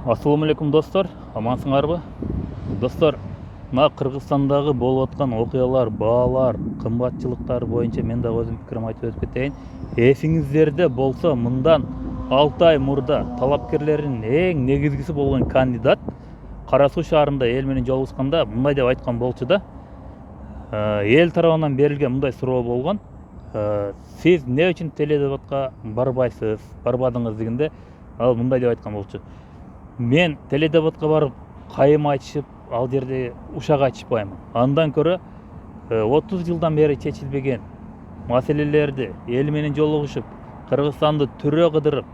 Ассаламу алейкум достар, амансыңарбы? Достар, мына Кыргызстандагы болуп аткан окуялар, баалар, кымбатчылыктар боюнча мен да өзүм пикирим айтып өтүп кетейин. Эсиңиздерде болсо, мындан 6 ай мурда талапкерлердин эң негизгиси болгон кандидат Кара Суу шаарында эл менен жолугушканда мындай деп айткан болчу да. Эл тарабынан берилген мындай суроо болгон. Сиз эмне үчүн теледебатка барбайсыз, барбадыңыз дегенде, ал мындай деп айткан болчу. Мен теледебатка барып кайым айтышып, ал жерде ушак айтышпаймын. Андан көрө 30 жылдан бери чечилбеген маселелерди эл менен жолугушуп, Кыргызстанды түрө кыдырып,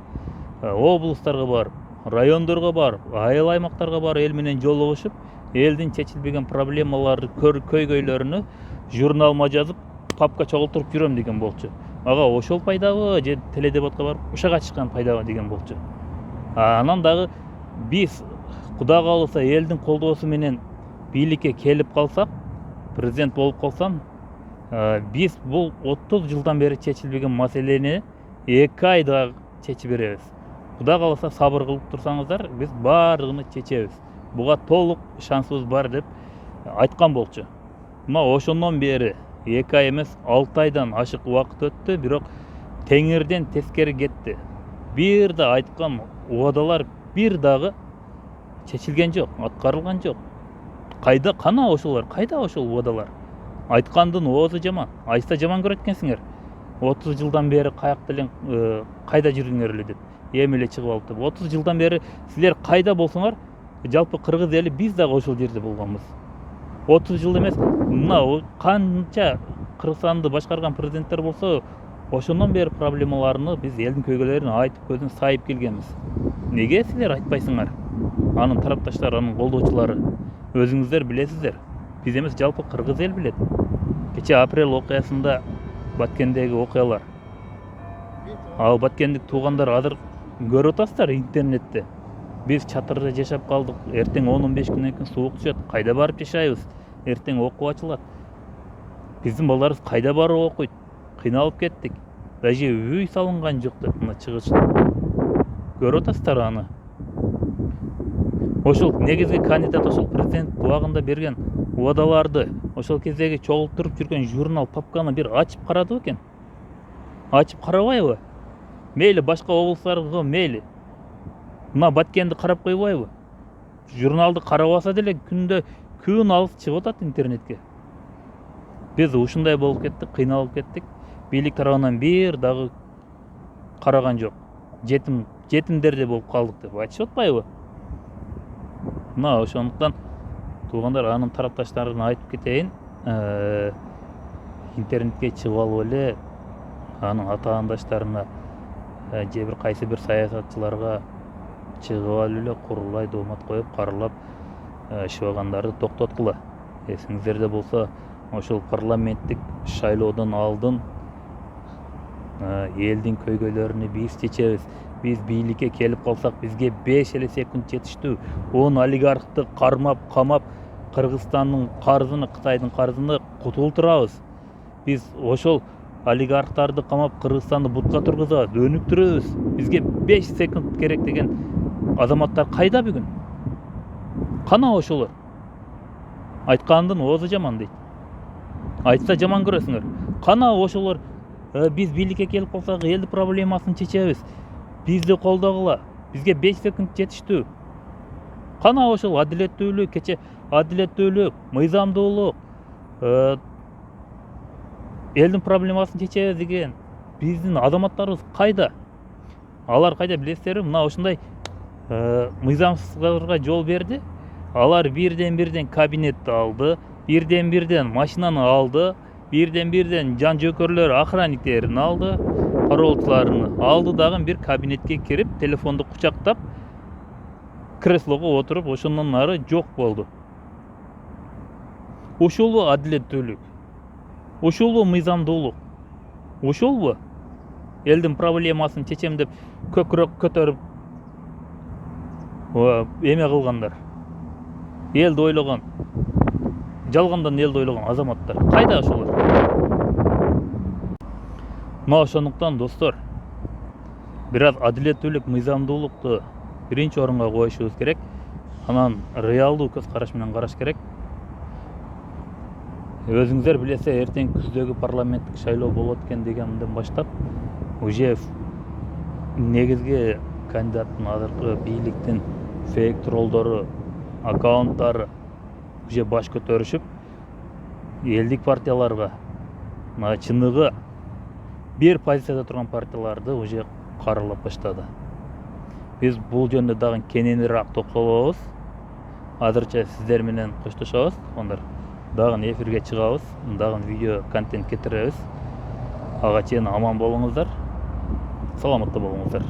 облустарга барып, райондорго барып, айыл аймактарга барып эл менен жолугушуп, элдин чечилбеген проблемаларды, көйгөйлөрүнү журналыма жазып, папка чогултуруп жүрөм деген болчу. Ага ошол пайдабы же теледебатка барып ушак айтышкан пайдабы деген болчу. Анан дагы биз Кудай кааласа элдин колдоосу менен бийликке келип калсак, президент болуп калсам, биз бул 30 жылдан бери чечилбеген маселени 2 айда чечип беребиз. Кудай кааласа сабыр кылып турсаңыздар, биз баардыгын чечебиз. Буга толук шансыбыз бар деп айткан болчу. Мына ошондон бери 2 ай эмес, 6 айдан ашык убакыт өттү, бирок теңирден тескери кетти. Бир да айткан убадалар бир дагы чечилген жок, аткарылган жок. Кайда кана ошолор? Кайда ошол убадалар? Айткандын оозу жаман, айста жаман көрөт экенсиңер. 30 жылдан бери каякта эле кайда жүрдүңөр эле деп эми эле чыгып алып деп. 30 жылдан бери силер кайда болсоңор, жалпы кыргыз эли биз дагы ошол жерде болгонбуз. 30 жыл эмес, мына канча Кыргызстанды башкарган президенттер болсо, ошондон бери проблемаларны биз элдин көйгөйлөрүн айтып көзүн сайып келгенбиз. Неге силер айтпайсыңар? Анын тарапташтары, анын колдоочулары өзүңүздөр билесиздер. Биз эмес, жалпы кыргыз эл билет. Кече апрель окуясында Баткендеги окуялар. Ал баткендик туугандар азыр көрүп атасыздар интернетте. Биз чатырда жашап калдык. Эртең 10-15 күнөн кийин суук түшөт. Кайда барып жашайбыз? Эртең окуу ачылат. Биздин балдарыбыз кайда барып окуйт? Кыйналып кеттик. Даже үй салынган жок деп мына чыгышты. Көрүп атасыздар аны. Ошол негизги кандидат ошол президент убагында берген убадаларды, ошол кездеги чогултуруп жүргөн журнал папканы бир ачып карады экен. Ачып карабайбы? Мейли башка облустарга, мейли мына Баткенди карап койбойбу? Журналды карабаса деле күн алыс чыгып атат интернетке. Биз ушундай болуп кеттик, кыйналып кеттик. Бийлик тарабынан бир дагы караган жок. Жетимдерде болуп калдык деп айтышып атпайбы? Мына ошондуктан туугандар, анын тарапташтарына айтып кетейин, интернетке чыгып алып эле анын атаандаштарына же бир кайсы бир саясатчыларга чыгып алып эле курулай доомат коюп каралап шыбагандарды токтоткула. Эсиңиздерде болсо, ошол парламенттик шайлоодон алдын элдин көйгөйлөрүнү биз чечебиз. Биз бийликке келип калсак, бизге 5 эле секунд жетиштүү. 10 олигархты кармап, камап, Кыргызстандын карызын, Кытайдын карызын кутултурабыз. Биз ошол олигархтарды камап, Кыргызстанды бутка тургузабыз, өнүктүрөбүз. Бизге 5 секунд керек деген азаматтар кайда бүгүн? Кана ошолор? Айткандын оозу жаман дейт. Айтса жаман көрөсүңөр. Кана ошолор? Биз бийликке келип калсак, элдин проблемасын чечебиз. Бизди колдогула. Бизге 5 секунд жетиштүү. Кана ошол адилеттүүлүк, кече адилеттүүлүк, мыйзамдуулук, элдин проблемасын чечебиз деген биздин азаматтарыбыз кайда? Алар кайда билесиздерби? Мына ошондой мыйзамсыздыктарга жол берди. Алар бирден кабинетти алды, бирден машинаны алды, бирден жан жөкөрлөр, охранниктерин алды, кароолчуларын алды дагы бир кабинетке кирип, телефонду кучактап, креслого отуруп, ошондон ары жок болду. Ошолбу адилеттүүлүк? Ошолбу мыйзамдуулук? Ошолбу элдин проблемасын чечем деп көкүрөк көтөрүп эме кылгандар? Элди ойлогон, жалгандан элди ойлогон азаматтар кайда ошолор? Мына ошондуктан достор, бир аз адилеттүүлүк, мыйзамдуулукту биринчи орунга коюшубуз керек. Анан реалдуу көз караш менен караш керек. Өзүңүздөр билесиз, эртең күздөгү парламенттик шайлоо болот экен дегенден баштап уже негизги кандидаттын азыркы бийликтин фейк троллдору, аккаунттары уже баш көтөрүшүп, элдик партияларга, чыныгы бир позицияда турган партияларды уже каралап баштады. Биз бул жөнүндө дагы кененирээк токтолобуз. Азырча сиздер менен коштошобуз. Ондар дагы эфирге чыгабыз, дагы видео контент кетиребиз. Ага чейин аман болуңуздар. Саламатта болуңуздар.